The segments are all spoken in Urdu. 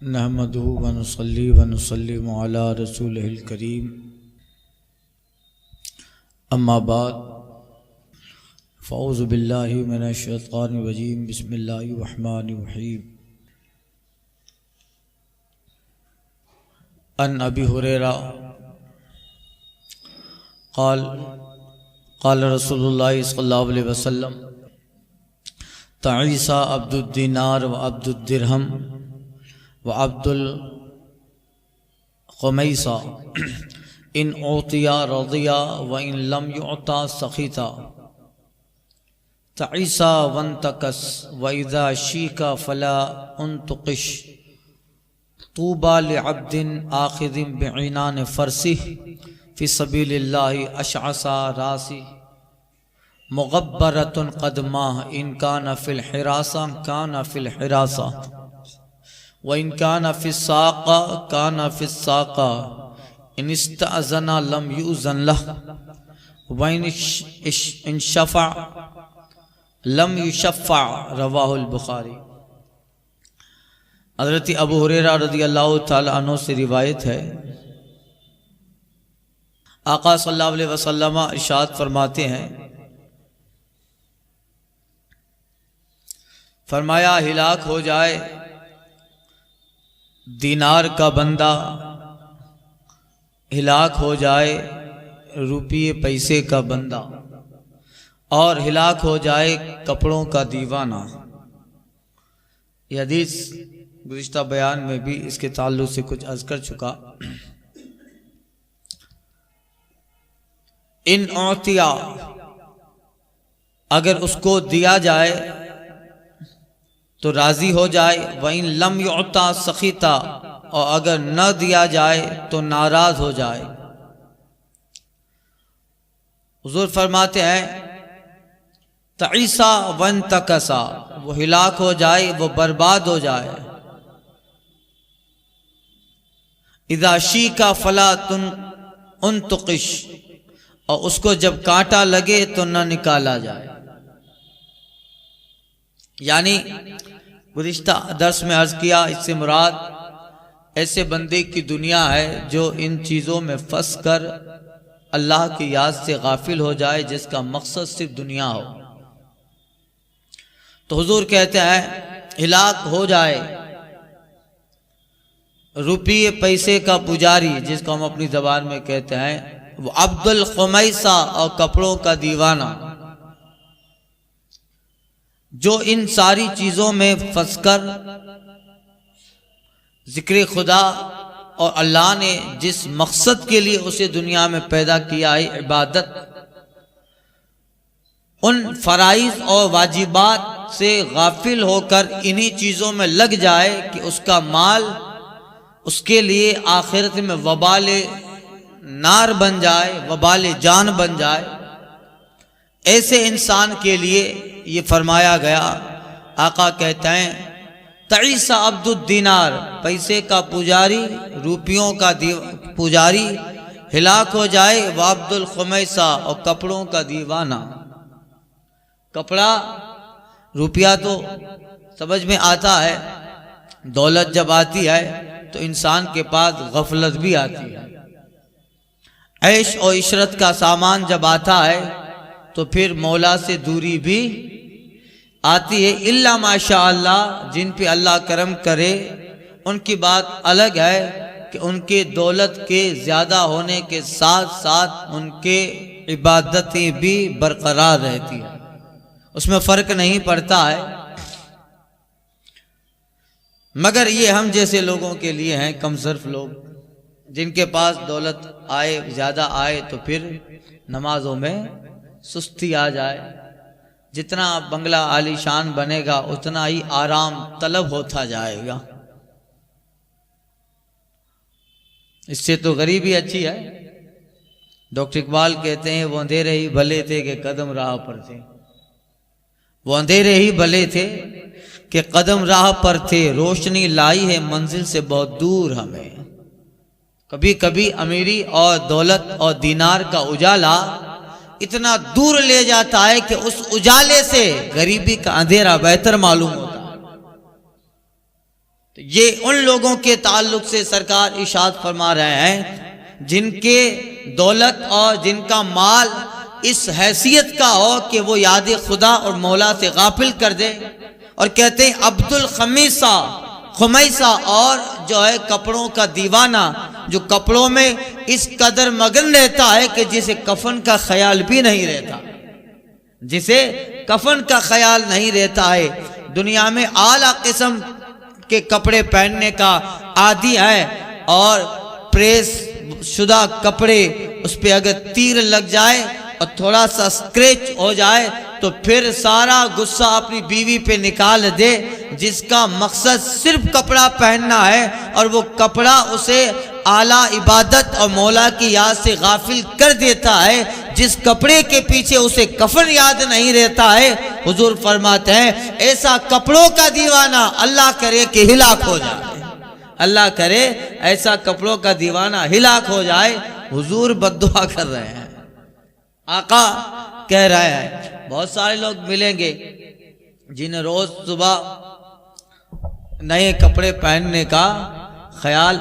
نحمدہ ونصلی ونسلم علی رسولہ الکریم اما بعد فاعوذ باللہ من الشیطان الرجیم بسم اللہ الرحمن الرحیم عن ابی ہریرہ قال رسول اللہ صلی اللہ علیہ وسلم تعیسیٰ عبد الدینار و عبد الدرہم وعبد الخمیسہ ان اعطیا رضیا وان لم یعطا سخطا تعیسیٰ وانتکس واذا شیکا فلا انتقش طوبى لعبد آخذ بعنان فرسه فی سبیل اللہ اشعث راسی مغبرۃ قدماہ ان کان فی الحراسہ کان فی الحراسہ وَإِن كَانَ فِي السَّاقَةِ كَانَ فِي السَّاقَةِ إِنِ اسْتَأْذَنَ لَمْ يُؤْذَنْ لَهُ وَإِنْ شَفَعَ لَمْ يُشَفَّعْ رواہ البخاری۔ حضرت ابو ہریرہ رضی اللہ تعالی عنہ سے روایت ہے، آقا صلی اللہ علیہ وسلم ارشاد فرماتے ہیں، فرمایا ہلاک ہو جائے دینار کا بندہ، ہلاک ہو جائے روپیے پیسے کا بندہ، اور ہلاک ہو جائے کپڑوں کا دیوانہ۔ یہ حدیث گزشتہ بیان میں بھی اس کے تعلق سے کچھ عرض کر چکا۔ ان اعطیا، اگر اس کو دیا جائے تو راضی ہو جائے، وَإِن لَمْ يُعْطَى سَخِطًا، اور اگر نہ دیا جائے تو ناراض ہو جائے۔ حضور فرماتے ہیں تعیسیٰ وانتکسا، وہ ہلاک ہو جائے، وہ برباد ہو جائے۔ اذا شیکا فلا انتقش، اور اس کو جب کانٹا لگے تو نہ نکالا جائے۔ یعنی گزشتہ درس میں عرض کیا، اس سے مراد ایسے بندے کی دنیا ہے جو ان چیزوں میں پھنس کر اللہ کی یاد سے غافل ہو جائے، جس کا مقصد صرف دنیا ہو۔ تو حضور کہتے ہیں ہلاک ہو جائے روپیے پیسے کا پجاری، جس کو ہم اپنی زبان میں کہتے ہیں، وہ عبد الخمیسہ، اور کپڑوں کا دیوانہ، جو ان ساری چیزوں میں پھنس کر ذکر خدا اور اللہ نے جس مقصد کے لیے اسے دنیا میں پیدا کیا ہے، عبادت، ان فرائض اور واجبات سے غافل ہو کر انہی چیزوں میں لگ جائے کہ اس کا مال اس کے لیے آخرت میں وبال نار بن جائے، وبال جان بن جائے، ایسے انسان کے لیے یہ فرمایا گیا۔ آقا کہتے ہیں تعیسیٰ عبد الدینار، پیسے کا پجاری، روپیوں کا پجاری ہلاک ہو جائے، وہ عبد الخمیسہ، اور کپڑوں کا دیوانہ۔ کپڑا، روپیہ تو سمجھ میں آتا ہے، دولت جب آتی ہے تو انسان کے پاس غفلت بھی آتی ہے، عیش اور عشرت کا سامان جب آتا ہے تو پھر مولا سے دوری بھی آتی ہے، الا ماشاء اللہ، جن پہ اللہ کرم کرے ان کی بات الگ ہے کہ ان کے دولت کے زیادہ ہونے کے ساتھ ساتھ ان کے عبادتیں بھی برقرار رہتی ہیں، اس میں فرق نہیں پڑتا ہے۔ مگر یہ ہم جیسے لوگوں کے لیے ہیں، کم صرف لوگ، جن کے پاس دولت آئے، زیادہ آئے تو پھر نمازوں میں سستی آ جائے، جتنا بنگلہ عالی شان بنے گا اتنا ہی آرام طلب ہوتا جائے گا۔ اس سے تو غریبی اچھی ہے۔ ڈاکٹر اقبال کہتے ہیں وہ اندھیرے ہی بھلے تھے کہ قدم راہ پر تھے، وہ اندھیرے ہی بھلے تھے کہ قدم راہ پر تھے، روشنی لائی ہے منزل سے بہت دور ہمیں۔ کبھی کبھی امیری اور دولت اور دینار کا اجالا اتنا دور لے جاتا ہے کہ اس اجالے سے غریبی کا اندھیرا بہتر معلوم ہوتا ہے۔ تو یہ ان لوگوں کے تعلق سے سرکار ارشاد فرما رہے ہیں جن کے دولت اور جن کا مال اس حیثیت کا ہو کہ وہ یاد خدا اور مولا سے غافل کر دے، اور کہتے ہیں عبد الخمیسہ اور جو ہے کپڑوں کا دیوانہ، جو کپڑوں میں اس قدر مگن رہتا ہے کہ جسے کفن کا خیال بھی نہیں رہتا، جسے کفن کا خیال نہیں رہتا ہے، دنیا میں اعلیٰ قسم کے کپڑے پہننے کا عادی ہے، اور پریس شدہ کپڑے اس پہ اگر تیر لگ جائے اور تھوڑا سا اسکریچ ہو جائے تو پھر سارا غصہ اپنی بیوی پہ نکال دے، جس کا مقصد صرف کپڑا پہننا ہے، اور وہ کپڑا اسے اعلیٰ عبادت اور مولا کی یاد سے غافل کر دیتا ہے، جس کپڑے کے پیچھے اسے کفن یاد نہیں رہتا ہے۔ حضور فرماتے ہیں ایسا کپڑوں کا دیوانہ اللہ کرے کہ ہلاک ہو جائے، اللہ کرے ایسا کپڑوں کا دیوانہ ہلاک ہو جائے۔ حضور بد دعا کر رہے ہیں، آقا کہہ رہے ہیں۔ بہت سارے لوگ ملیں گے جنہیں روز صبح نئے کپڑے پہننے کا خیال،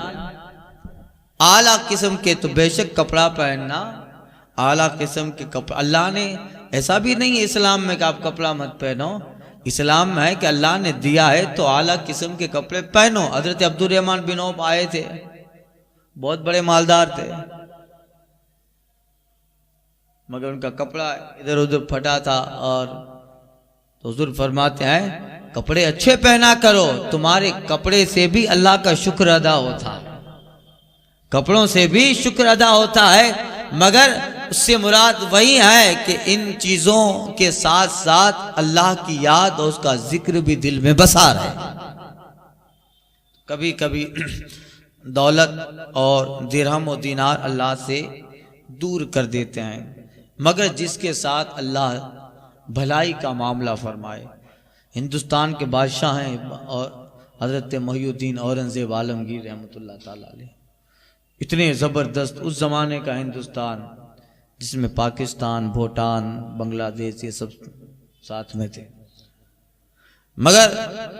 اعلیٰ قسم کے، تو بے شک کپڑا پہننا اعلیٰ قسم کے کپڑا، اللہ نے ایسا بھی نہیں ہے اسلام میں کہ آپ کپڑا مت پہنو، اسلام میں ہے کہ اللہ نے دیا ہے تو اعلیٰ قسم کے کپڑے پہنو۔ حضرت عبد الرحمن بن عوف آئے تھے، بہت بڑے مالدار تھے، مگر ان کا کپڑا ادھر ادھر پھٹا تھا، اور تو حضور فرماتے ہیں کپڑے اچھے پہنا کرو، تمہارے کپڑے سے بھی اللہ کا شکر ادا ہوتا ہے، کپڑوں سے بھی شکر ادا ہوتا ہے، مگر اس سے مراد وہی ہے کہ ان چیزوں کے ساتھ ساتھ اللہ کی یاد اور اس کا ذکر بھی دل میں بسا رہے۔ کبھی کبھی دولت اور درہم و دینار اللہ سے دور کر دیتے ہیں، مگر جس کے ساتھ اللہ بھلائی کا معاملہ فرمائے۔ ہندوستان کے بادشاہ ہیں اور حضرت محی الدین اورنگزیب عالمگیر رحمۃ اللہ تعالی علیہ، اتنے زبردست اس زمانے کا ہندوستان جس میں پاکستان، بھوٹان، بنگلہ دیش یہ سب ساتھ میں تھے، مگر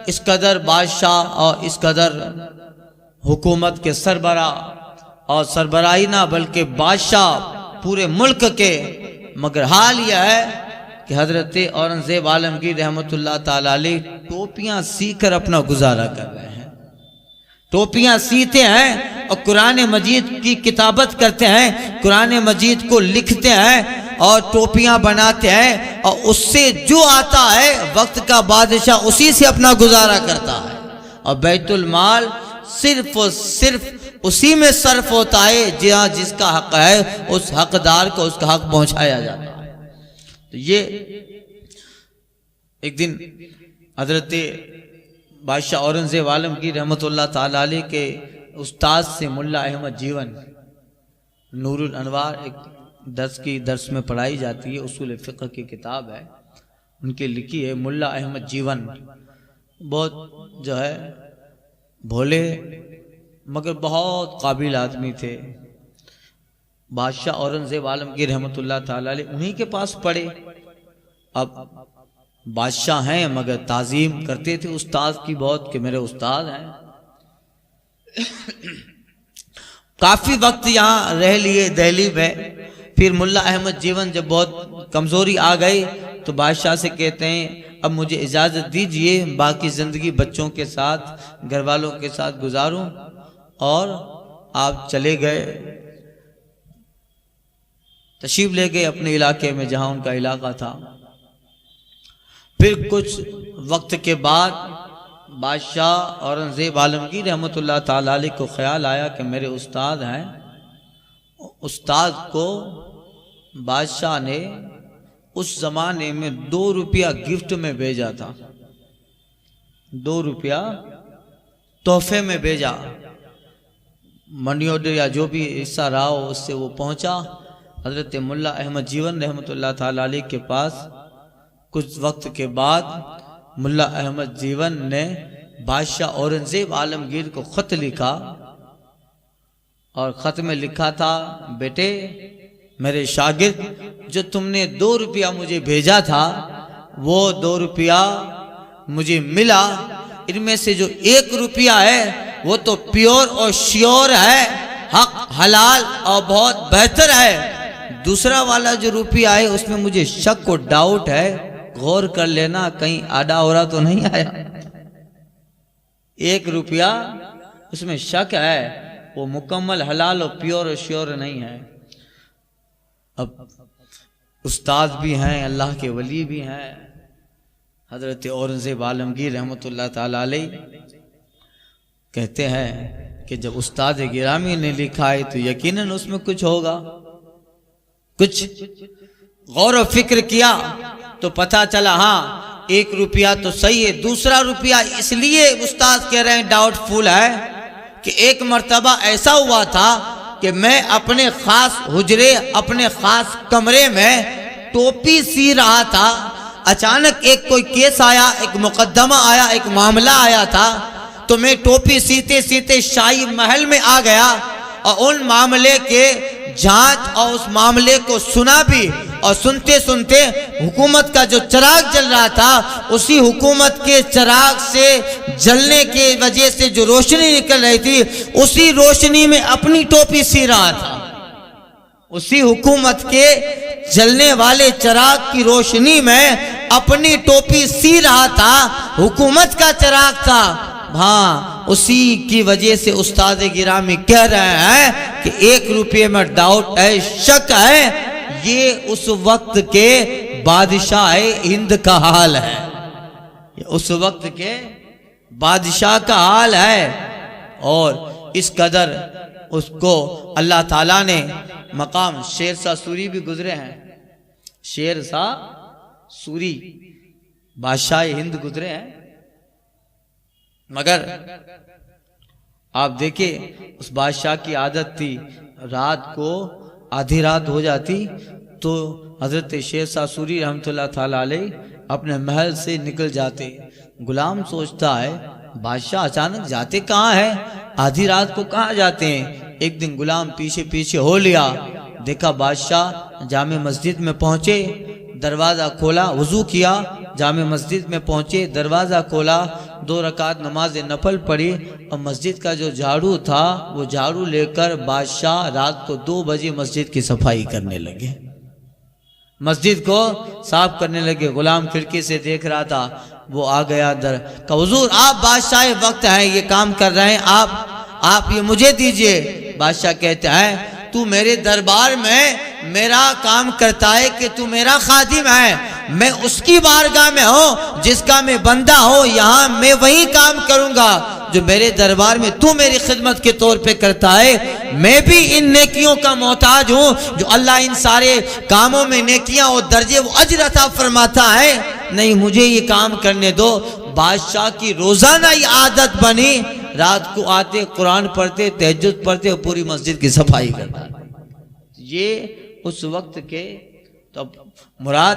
اس قدر بادشاہ اور اس قدر حکومت کے سربراہ، اور سربراہی نہ بلکہ بادشاہ پورے ملک کے، مگر حال یہ ہے کہ حضرت اورنگزیب عالمگیر رحمۃ اللہ تعالی علیہ ٹوپیاں سی کر اپنا گزارا کر رہے ہیں، ٹوپیاں سیتے ہیں اور قرآن مجید کی کتابت کرتے ہیں، قرآن مجید کو لکھتے ہیں اور ٹوپیاں بناتے ہیں، اور اس سے جو آتا ہے وقت کا بادشاہ اسی سے اپنا گزارا کرتا ہے، اور بیت المال صرف اور صرف اسی میں صرف ہوتا ہے جہاں جس کا حق ہے اس حقدار کو اس کا حق پہنچایا جاتا ہے۔ تو یہ ایک دن حضرت بادشاہ اورنگزیب عالمگیر رحمۃ اللہ تعالی علیہ کے استاد سے ملا احمد جیون، نور الانوار ایک درس میں پڑھائی جاتی ہے، اصول فقہ کی کتاب ہے، ان کی لکھی ہے ملا احمد جیون، بہت جو ہے بھولے مگر بہت قابل آدمی تھے۔ بادشاہ اورنگزیب عالمگیر رحمۃ اللہ تعالی علیہ انہی کے پاس پڑھے، اب بادشاہ ہیں مگر تعظیم کرتے تھے استاد کی بہت کہ میرے استاد ہیں۔ کافی وقت یہاں رہ لیے دہلی میں، پھر ملا احمد جیون جب بہت کمزوری آ گئی تو بادشاہ سے کہتے ہیں اب مجھے اجازت دیجئے باقی زندگی بچوں کے ساتھ گھر والوں کے ساتھ گزاروں، اور آپ چلے گئے، تشریف لے گئے اپنے علاقے میں جہاں ان کا علاقہ تھا۔ پھر کچھ وقت کے بعد بادشاہ اورنگزیب عالمگیر رحمۃ اللہ تعالی علیہ کو خیال آیا کہ میرے استاد ہیں، استاد کو بادشاہ نے اس زمانے میں 2 روپیہ گفٹ میں بھیجا تھا، 2 روپیہ تحفے میں بھیجا، منی آرڈر یا جو بھی حصہ رہا ہو اس سے وہ پہنچا حضرت ملا احمد جیون رحمۃ اللہ تعالی علیہ کے پاس۔ کچھ وقت کے بعد ملا احمد جیون نے بادشاہ اورنگزیب عالمگیر کو خط لکھا، اور خط میں لکھا تھا بیٹے میرے شاگرد، جو تم نے 2 روپیہ مجھے بھیجا تھا وہ 2 روپیہ مجھے ملا، ان میں سے جو 1 روپیہ ہے وہ تو پیور اور شیور ہے، حق حلال اور بہت بہتر ہے، دوسرا والا جو روپیہ ہے اس میں مجھے شک و ڈاؤٹ ہے، غور کر لینا کہیں آڈا ہو رہا تو نہیں آیا۔ 1 روپیہ اس میں شک ہے، وہ مکمل حلال اور پیور اور شیور نہیں ہے۔ اب استاد بھی ہیں، اللہ کے ولی بھی ہیں، حضرت اورنگزیب عالمگیر رحمۃ اللہ تعالی علیہ کہتے ہیں کہ جب استاد گرامی نے لکھا ہے تو یقیناً اس میں کچھ ہوگا۔ کچھ غور و فکر کیا تو پتہ چلا ہاں 1 روپیہ تو صحیح ہے، دوسرا روپیہ اس لیے استاد کہہ رہے ہیں ڈاؤٹ فل ہے کہ ایک مرتبہ ایسا ہوا تھا کہ میں اپنے خاص حجرے، اپنے خاص کمرے میں ٹوپی سی رہا تھا، اچانک ایک کوئی کیس آیا، ایک مقدمہ آیا، ایک معاملہ آیا تھا، تو میں ٹوپی سیتے سیتے شاہی محل میں آ گیا اور ان معاملے کے جانچ اور اس معاملے کو سنا بھی، اور سنتے سنتے حکومت کا جو چراغ جل رہا تھا اسی حکومت کے چراغ سے جلنے کی وجہ سے جو روشنی نکل رہی تھی اسی روشنی میں اپنی ٹوپی سی رہا تھا، اسی حکومت کے جلنے والے چراغ کی روشنی میں اپنی ٹوپی سی رہا تھا، حکومت کا چراغ تھا۔ ہاں اسی کی وجہ سے استاد گرامی کہہ رہے ہیں کہ 1 روپے میں ڈاؤٹ ہے، شک ہے، یہ اس وقت کے بادشاہ ہند کا حال ہے، یہ اس وقت کے بادشاہ کا حال ہے، اور اس قدر اس کو اللہ تعالیٰ نے مقام شیر شاہ سوری بھی گزرے ہیں، شیر شاہ سوری بادشاہ ہند گزرے ہیں، مگر آپ دیکھیں اس بادشاہ کی عادت تھی رات کو آدھی رات ہو جاتی تو حضرت شیر شاہ سوری رحمۃ اللہ تعالی علیہ اپنے محل سے نکل جاتے، غلام سوچتا ہے بادشاہ اچانک جاتے کہاں ہے، آدھی رات کو کہاں جاتے ہیں۔ ایک دن غلام پیچھے پیچھے ہو لیا، دیکھا بادشاہ جامع مسجد میں پہنچے، دروازہ کھولا، وضو کیا، جامع مسجد میں پہنچے، دروازہ کھولا، 2 رکعت نماز نفل پڑھی، اور مسجد کا جو جھاڑو تھا وہ جھاڑو لے کر بادشاہ رات کو 2 بجے مسجد کی صفائی کرنے لگے، مسجد کو صاف کرنے لگے۔ غلام کھڑکی سے دیکھ رہا تھا، وہ آ گیا اندر، کہ حضور آپ بادشاہ وقت ہیں، یہ کام کر رہے ہیں، آپ یہ مجھے دیجئے۔ بادشاہ کہتے ہیں تو میرے دربار میں میرا کام کرتا ہے کہ تو میرا خادم ہے، میں اس کی بارگاہ میں ہوں جس کا میں بندہ ہوں، یہاں میں وہی کام کروں گا جو میرے دربار میں تو میری خدمت کے طور پہ کرتا ہے، میں بھی ان نیکیوں کا محتاج ہوں جو اللہ ان سارے کاموں میں نیکیاں اور درجے وہ اجر عطا فرماتا ہے، نہیں مجھے یہ کام کرنے دو۔ بادشاہ کی روزانہ یہ عادت بنی، رات کو آتے قرآن پڑھتے، تہجد پڑھتے اور پوری مسجد کی صفائی کرتا۔ یہ اس وقت کے تو مراد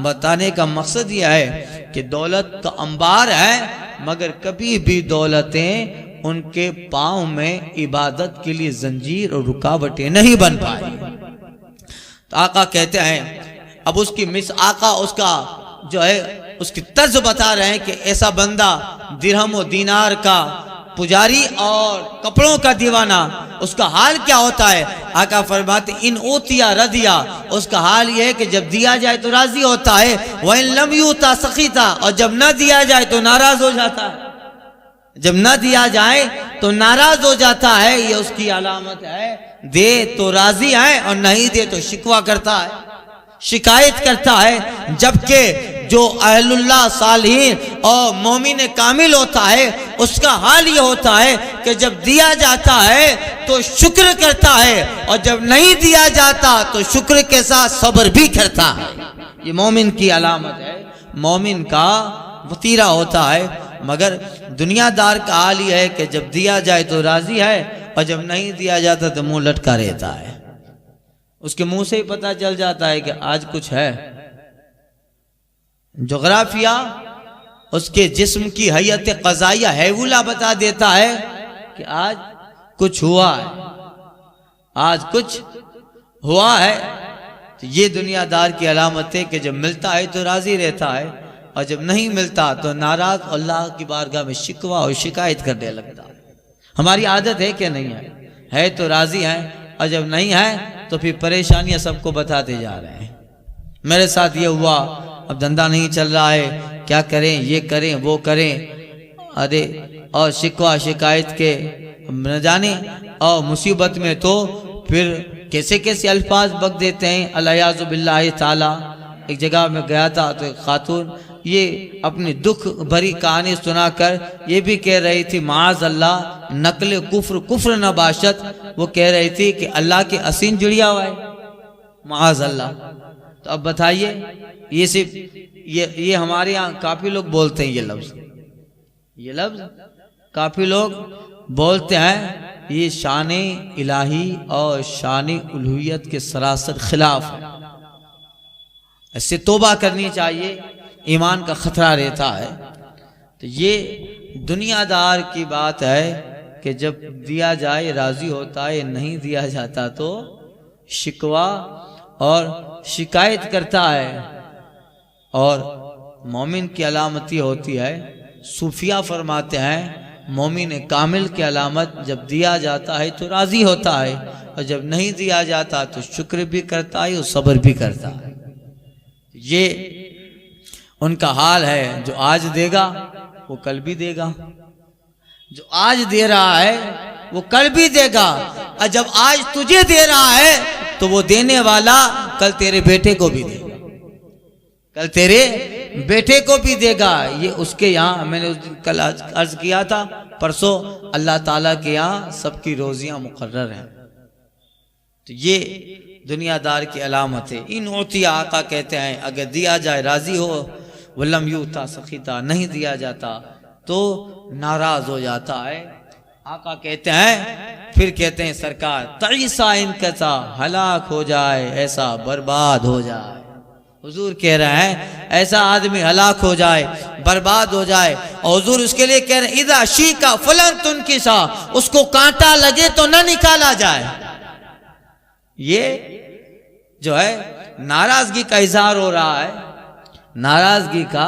بتانے کا مقصد یہ ہے کہ دولت کا انبار ہے، مگر کبھی بھی دولتیں ان کے پاؤں میں عبادت کے لیے زنجیر اور رکاوٹیں نہیں بن پائی۔ تو آقا کہتے ہیں اب اس کی آقا اس کا جو ہے اس کی طرز بتا رہے ہیں کہ ایسا بندہ درہم و دینار کا پجاری اور کپڑوں کا دیوانہ، اس کا حال کیا ہوتا ہے؟ آقا فرماتے ان اوتیا ردیا، اس کا حال یہ ہے کہ جب دیا جائے تو راضی ہوتا ہے، وَإِن لَمْ يُؤْتَ سَخِطَ، اور جب نہ دیا جائے تو ناراض ہو جاتا ہے، جب نہ دیا جائے تو ناراض ہو جاتا ہے، یہ اس کی علامت ہے۔ دے تو راضی ہے اور نہیں دے تو شکوہ کرتا ہے، شکایت کرتا ہے، جبکہ جو اہل اللہ صالحین اور مومن کامل ہوتا ہے اس کا حال یہ ہوتا ہے کہ جب دیا جاتا ہے تو شکر کرتا ہے، اور جب نہیں دیا جاتا تو شکر کے ساتھ صبر بھی کرتا ہے۔ یہ مومن کی علامت ہے، مومن کا وطیرہ ہوتا ہے، مگر دنیا دار کا حال یہ ہے کہ جب دیا جائے تو راضی ہے اور جب نہیں دیا جاتا تو منہ لٹکا رہتا ہے، اس کے منہ سے ہی پتہ چل جاتا ہے کہ آج کچھ ہے۔ جغرافیہ اس کے جسم کی حیت قضائیہ ہیولا بتا دیتا ہے کہ آج کچھ ہوا ہے، آج کچھ ہوا ہے۔ تو یہ دنیا دار کی علامت ہے کہ جب ملتا ہے تو راضی رہتا ہے اور جب نہیں ملتا تو ناراض اللہ کی بارگاہ میں شکوہ اور شکایت کرنے لگتا ہے۔ ہماری عادت ہے کہ نہیں ہے تو راضی ہیں، اور جب نہیں ہے تو پھر پریشانیاں سب کو بتاتے جا رہے ہیں، میرے ساتھ یہ ہوا، اب دھندا نہیں چل رہا ہے، کیا کریں، یہ کریں وہ کریں، ارے اور شکوہ شکایت کے نہ جانے، اور مصیبت میں تو پھر کیسے کیسے الفاظ بک دیتے ہیں، الیاذ باللہ تعالی۔ ایک جگہ میں گیا تھا تو ایک خاتون یہ اپنی دکھ بھری کہانی سنا کر یہ بھی کہہ رہی تھی، معاذ اللہ نقل کفر نہ باشد، وہ کہہ رہی تھی کہ اللہ کے اسین جڑیا ہوا ہے، معاذ اللہ۔ تو اب بتائیے، یہ صرف یہ ہمارے یہاں کافی لوگ بولتے ہیں، یہ لفظ کافی لوگ بولتے ہیں، یہ شان الہی اور شان الوہیت کے سراسر خلاف ہے، ایسے توبہ کرنی چاہیے، ایمان کا خطرہ رہتا ہے۔ تو یہ دنیا دار کی بات ہے کہ جب دیا جائے راضی ہوتا ہے، نہیں دیا جاتا تو شکوہ اور شکایت کرتا ہے۔ اور مومن کی علامتی ہوتی ہے، صوفیہ فرماتے ہیں مومن کامل کی علامت جب دیا جاتا ہے تو راضی ہوتا ہے، اور جب نہیں دیا جاتا تو شکر بھی کرتا ہے اور صبر بھی کرتا ہے۔ یہ ان کا حال ہے، جو آج دے گا وہ کل بھی دے گا، جو آج دے رہا ہے وہ کل بھی دے گا، اور جب آج تجھے دے رہا ہے تو وہ دینے والا کل تیرے بیٹے کو بھی دے گا، کل تیرے بیٹے کو بھی دے گا۔ یہ اس کے یہاں، میں نے اس دن کل عرض کیا تھا پرسوں، اللہ تعالیٰ کے یہاں سب کی روزیاں مقرر ہیں۔ تو یہ دنیا دار کی علامت ہے۔ ان اوتیا، آقا کہتے ہیں اگر دیا جائے راضی ہو، ولم یوتا سخیتا، نہیں دیا جاتا تو ناراض ہو جاتا ہے۔ آقا کہتے ہیں، پھر کہتے ہیں سرکار تعیسا انکسا، ہلاک ہو جائے، ایسا برباد ہو جائے۔ حضور کہہ رہے ہیں ایسا آدمی ہلاک ہو جائے، برباد ہو جائے، اور حضور اس کے لیے کہہ رہے ہیں اذا شیکا فلن تنکسا، اس کو کانٹا لگے تو نہ نکالا جائے۔ یہ جو ہے ناراضگی کا اظہار ہو رہا ہے، ناراضگی کا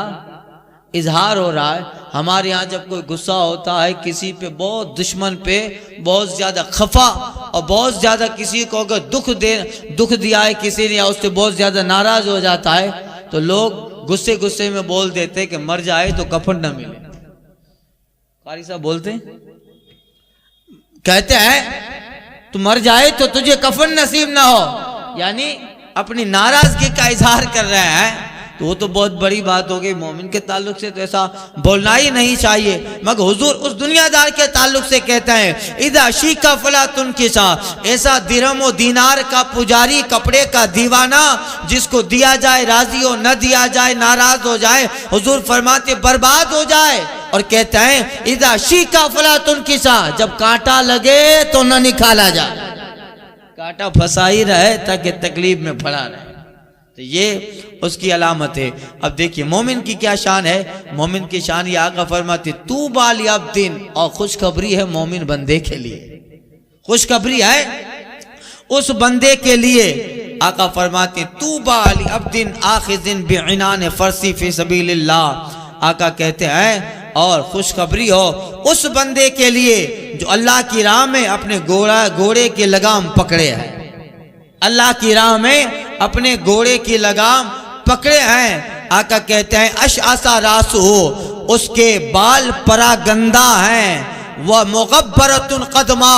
اظہار ہو رہا ہے۔ ہمارے ہاں جب کوئی غصہ ہوتا ہے کسی پہ، بہت دشمن پہ بہت زیادہ خفا، اور بہت زیادہ کسی کو اگر دکھ دیا ہے کسی نے، یا اس سے بہت زیادہ ناراض ہو جاتا ہے، تو لوگ غصے میں بول دیتے کہ مر جائے تو کفن نہ ملے۔ قاری صاحب بولتے ہیں، کہتے ہیں تو مر جائے تو تجھے کفن نصیب نہ ہو، یعنی اپنی ناراضگی کا اظہار کر رہے ہیں۔ تو وہ تو بہت بڑی بات ہو گئی، مومن کے تعلق سے تو ایسا بولنا ہی نہیں چاہیے، مگر حضور اس دنیا دار کے تعلق سے کہتے ہیں اذا شیکا فلا تنکسا، ایسا درہم و دینار کا پجاری، کپڑے کا دیوانہ، جس کو دیا جائے راضی ہو، نہ دیا جائے ناراض ہو جائے، حضور فرماتے برباد ہو جائے۔ اور کہتے ہیں اذا شیکا فلا تنکسا، جب کانٹا لگے تو نہ نکالا جائے، کانٹا پھنسا ہی رہے تاکہ تکلیف میں پڑا رہے۔ تو یہ اس کی علامت ہے۔ اب دیکھیے مومن کی کیا شان ہے، مومن کی شان یہ آقا فرماتے طوبی لعبد، اور خوشخبری ہے مومن بندے کے لیے، خوشخبری ہے اس بندے کے لیے۔ آقا فرماتے طوبی لعبد آخذ بعنان فرسی فی سبیل اللہ، آقا کہتے ہیں اور خوشخبری ہو اس بندے کے لیے جو اللہ کی راہ میں اپنے گھوڑے کی لگام پکڑے ہے، اللہ کی راہ میں اپنے گھوڑے کی لگام پکڑے ہیں۔ آقا کہتے ہیں اشعث راسہ، اس کے بال پراگندہ ہیں، وہ مغبرۃ قدمہ،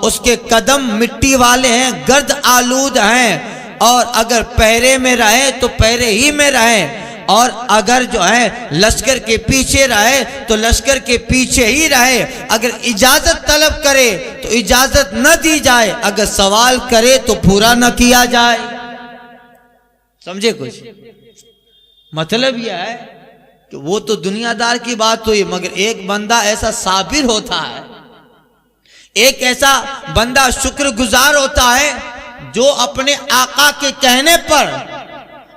اس کے قدم مٹی والے ہیں، گرد آلود ہیں، اور اگر پہرے میں رہے تو پہرے ہی میں رہے، اور اگر جو ہے لشکر کے پیچھے رہے تو لشکر کے پیچھے ہی رہے، اگر اجازت طلب کرے تو اجازت نہ دی جائے، اگر سوال کرے تو پورا نہ کیا جائے۔ سمجھے کچھ؟ مطلب یہ ہے کہ وہ تو دنیا دار کی بات ہوئی، مگر ایک بندہ ایسا صابر ہوتا ہے، ایک ایسا بندہ شکر گزار ہوتا ہے جو اپنے آقا کے کہنے پر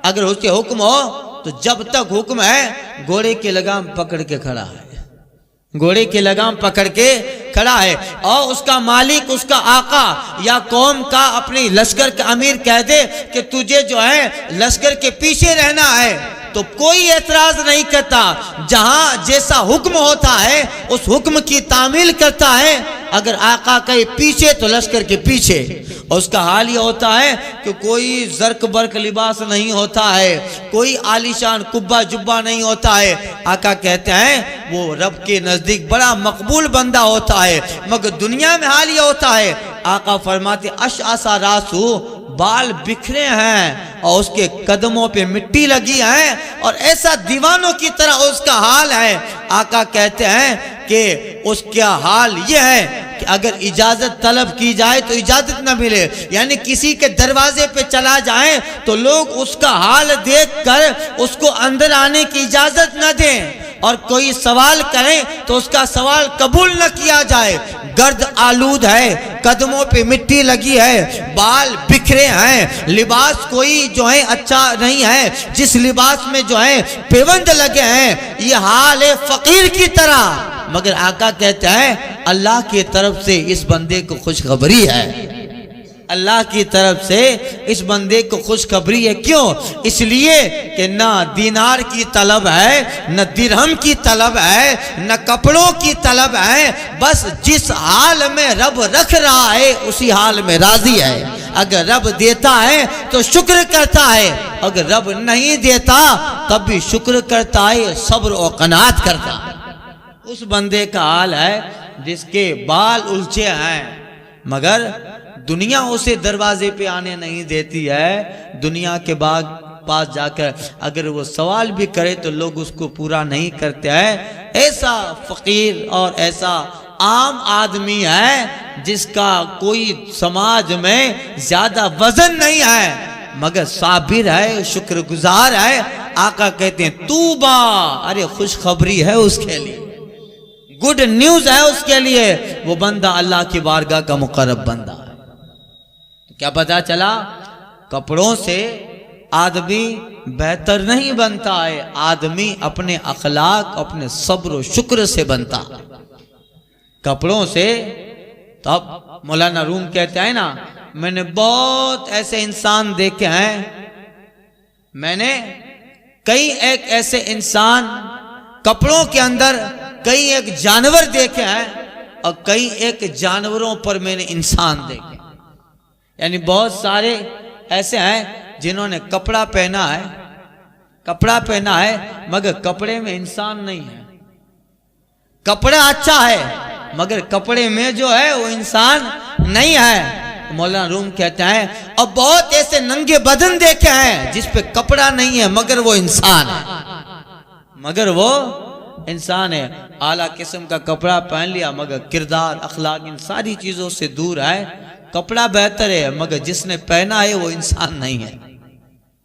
اگر اس کے حکم ہو تو جب تک حکم ہے گھوڑے کی لگام پکڑ کے کھڑا ہے، گھوڑے کی لگام پکڑ کے کھڑا ہے، اور اس کا مالک، اس کا آقا یا قوم کا اپنی لشکر کا امیر کہہ دے کہ تجھے جو ہے لشکر کے پیچھے رہنا ہے، تو کوئی اعتراض نہیں کرتا. جہاں جیسا حکم ہوتا ہے اس حکم کی تعمیل کرتا ہے. اگر آقا کہے پیچھے تو لشکر کے پیچھے. اور اس کا حال یہ ہوتا ہے کہ کوئی زرق برق لباس نہیں ہوتا ہے, کوئی عالیشان کبا جبا نہیں ہوتا ہے. آقا کہتے ہیں وہ رب کے نزدیک بڑا مقبول بندہ ہوتا ہے. مگر دنیا میں حال یہ ہوتا ہے, آقا فرماتے اشعث راسو, بال بکھرے ہیں اور اس کے قدموں پہ مٹی لگی ہے اور ایسا دیوانوں کی طرح اس کا حال ہے. آقا کہتے ہیں کہ اس کا حال یہ ہے کہ اگر اجازت طلب کی جائے تو اجازت نہ ملے, یعنی کسی کے دروازے پہ چلا جائیں تو لوگ اس کا حال دیکھ کر اس کو اندر آنے کی اجازت نہ دیں, اور کوئی سوال کریں تو اس کا سوال قبول نہ کیا جائے. گرد آلود ہے, قدموں پہ مٹی لگی ہے, بال بکھرے ہیں, لباس کوئی جو ہے اچھا نہیں ہے, جس لباس میں جو ہے پیوند لگے ہیں, یہ حال ہے فقیر کی طرح. مگر آقا کہتے ہیں اللہ کی طرف سے اس بندے کو خوشخبری ہے, اللہ کی طرف سے اس بندے کو خوشخبری ہے. کیوں؟ اس لیے کہ نہ دینار کی طلب ہے, نہ درہم کی طلب ہے, نہ کپڑوں کی طلب ہے, بس جس حال میں رب رکھ رہا ہے اسی حال میں راضی ہے. اگر رب دیتا ہے تو شکر کرتا ہے, اگر رب نہیں دیتا تب بھی شکر کرتا ہے, صبر و قناعت کرتا ہے. اس بندے کا حال ہے جس کے بال الجھے ہیں مگر دنیا اسے دروازے پہ آنے نہیں دیتی ہے. دنیا کے باغ پاس جا کر اگر وہ سوال بھی کرے تو لوگ اس کو پورا نہیں کرتے ہیں. ایسا فقیر اور ایسا عام آدمی ہے جس کا کوئی سماج میں زیادہ وزن نہیں ہے مگر صابر ہے, شکر گزار ہے. آقا کہتے ہیں توبہ, ارے خوشخبری ہے اس کے لیے, گڈ نیوز ہے اس کے لیے, وہ بندہ اللہ کی بارگاہ کا مقرب بندہ ہے. کیا پتا چلا؟ کپڑوں سے آدمی بہتر نہیں بنتا ہے, آدمی اپنے اخلاق اپنے صبر و شکر سے بنتا ہے. کپڑوں سے تب مولانا روم کہتے ہیں نا, میں نے بہت ایسے انسان دیکھے ہیں, میں نے کئی ایک ایسے انسان کپڑوں کے اندر کئی ایک جانور دیکھے ہیں اور کئی ایک جانوروں پر میں نے انسان دیکھے. یعنی بہت سارے ایسے ہیں جنہوں نے کپڑا پہنا ہے مگر کپڑے میں انسان نہیں ہے. کپڑا اچھا ہے مگر کپڑے میں جو ہے وہ انسان نہیں ہے. مولانا روم کہتے ہیں اور بہت ایسے ننگے بدن دیکھے ہیں جس پہ کپڑا نہیں ہے مگر وہ انسان ہے, اعلیٰ قسم کا کپڑا پہن لیا مگر کردار اخلاق ان ساری چیزوں سے دور ہے. کپڑا بہتر ہے مگر جس نے پہنا ہے وہ انسان نہیں ہے,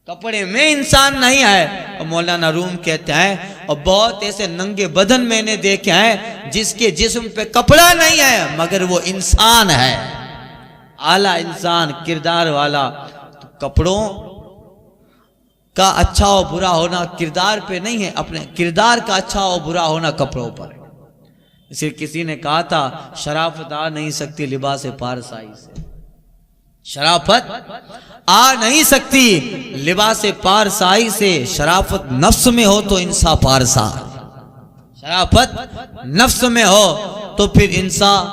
کپڑے میں انسان نہیں ہے. اور مولانا روم کہتے ہیں اور بہت ایسے ننگے بدن میں نے دیکھے ہیں جس کے جسم پہ کپڑا نہیں ہے مگر وہ انسان ہے, اعلیٰ انسان کردار والا. تو کپڑوں کا اچھا و برا ہونا کردار پہ نہیں ہے, اپنے کردار کا اچھا و برا ہونا کپڑوں پر ہے. اسے کسی نے کہا تھا شرافت آ نہیں سکتی لباس پارسائی سے, شرافت آ نہیں سکتی لباس پارسائی سے. شرافت نفس میں ہو تو انسان پارسا, شرافت نفس میں ہو تو پھر انسان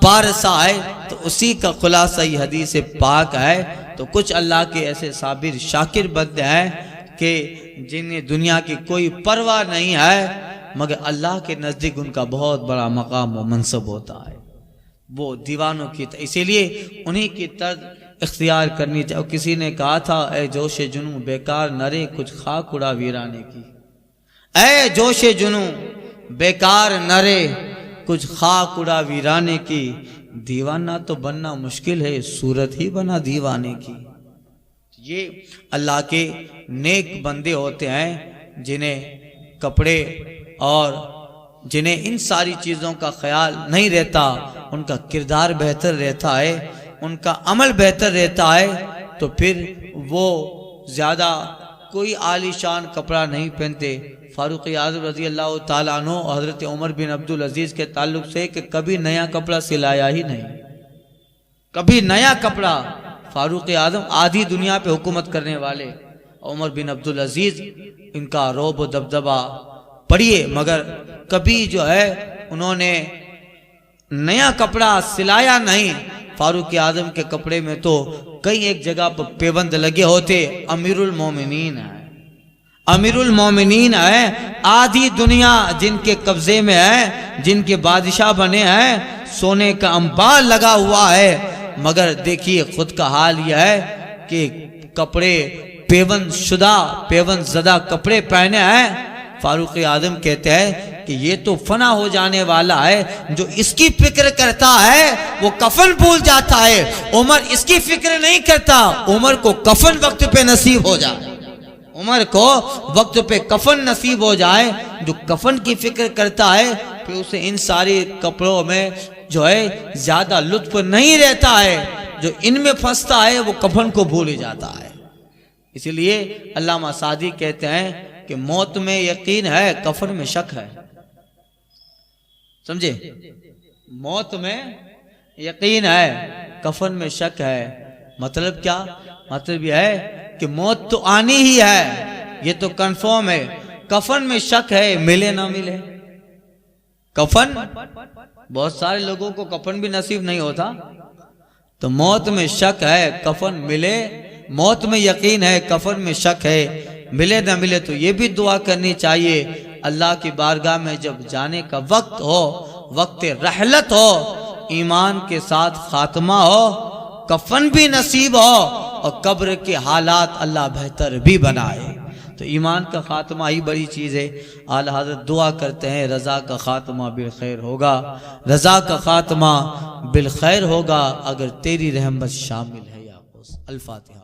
پارسا ہے. تو اسی کا خلاصہ یہ حدیث پاک ہے. تو کچھ اللہ کے ایسے صابر شاکر بندے ہیں کہ جنہیں دنیا کی کوئی پرواہ نہیں ہے مگر اللہ کے نزدیک ان کا بہت بڑا مقام و منصب ہوتا ہے. وہ دیوانوں کی اسی لیے انہی کی طرز اختیار کرنی چاہیے. کسی نے کہا تھا اے جوش جنوں بیکار نرے کچھ خاک اڑا ویرانے کی, اے جوش جنوں بیکار نرے کچھ خاک اڑا ویرانے کی. دیوانہ تو بننا مشکل ہے, صورت ہی بنا دیوانے کی. یہ اللہ کے نیک بندے ہوتے ہیں جنہیں کپڑے اور جنہیں ان ساری چیزوں کا خیال نہیں رہتا, ان کا کردار بہتر رہتا ہے, ان کا عمل بہتر رہتا ہے. تو پھر وہ زیادہ کوئی عالی شان کپڑا نہیں پہنتے. فاروق اعظم رضی اللہ تعالیٰ عنہ اور حضرت عمر بن عبدالعزیز کے تعلق سے کہ کبھی نیا کپڑا سلایا ہی نہیں, کبھی نیا کپڑا. فاروق اعظم آدھی دنیا پہ حکومت کرنے والے عمر بن عبدالعزیز ان کا رعب و دبدبہ پڑھیے، مگر کبھی جو ہے انہوں نے نیا کپڑا سلایا نہیں۔ فاروق اعظم کے کپڑے میں تو کئی ایک جگہ پر پیوند لگے ہوتے۔ امیر المومنین ہے، امیر المومنین ہے، آدھی دنیا جن کے قبضے میں ہے، جن کے بادشاہ بنے ہیں، سونے کا انبار لگا ہوا ہے، مگر دیکھیے خود کا حال یہ ہے کہ کپڑے پیوند شدہ، پیوند زدہ کپڑے پہنے ہیں۔ فاروق اعظم کہتے ہیں کہ یہ تو فنا ہو جانے والا ہے، جو اس کی فکر کرتا ہے وہ کفن بھول جاتا ہے۔ عمر اس کی فکر نہیں کرتا، عمر کو کفن وقت پہ نصیب ہو جائے، عمر کو وقت پہ کفن نصیب ہو جائے۔ جو کفن کی فکر کرتا ہے پھر اسے ان سارے کپڑوں میں جو ہے زیادہ لطف نہیں رہتا ہے، جو ان میں پھنستا ہے وہ کفن کو بھول ہی جاتا ہے۔ اسی لیے علامہ سعدی کہتے ہیں کہ موت میں یقین ہے، کفن میں شک ہے۔ سمجھے؟ موت میں یقین ہے، کفن میں شک ہے۔ مطلب کیا؟ مطلب یہ ہے کہ موت تو آنی ہی ہے، یہ تو کنفرم ہے، کفن میں شک ہے، ملے نہ ملے۔ کفن بہت سارے لوگوں کو کفن بھی نصیب نہیں ہوتا، تو موت میں شک ہے، کفن ملے، موت میں یقین ہے، کفن میں شک ہے، ملے نہ ملے۔ تو یہ بھی دعا کرنی چاہیے اللہ کی بارگاہ میں جب جانے کا وقت ہو، وقت رحلت ہو، ایمان کے ساتھ خاتمہ ہو، کفن بھی نصیب ہو اور قبر کے حالات اللہ بہتر بھی بنائے، تو ایمان کا خاتمہ ہی بڑی چیز ہے۔ اعلیٰ حضرت دعا کرتے ہیں رضا کا خاتمہ بالخیر ہوگا، رضا کا خاتمہ بالخیر ہوگا اگر تیری رحمت شامل ہے یا الفاتحہ۔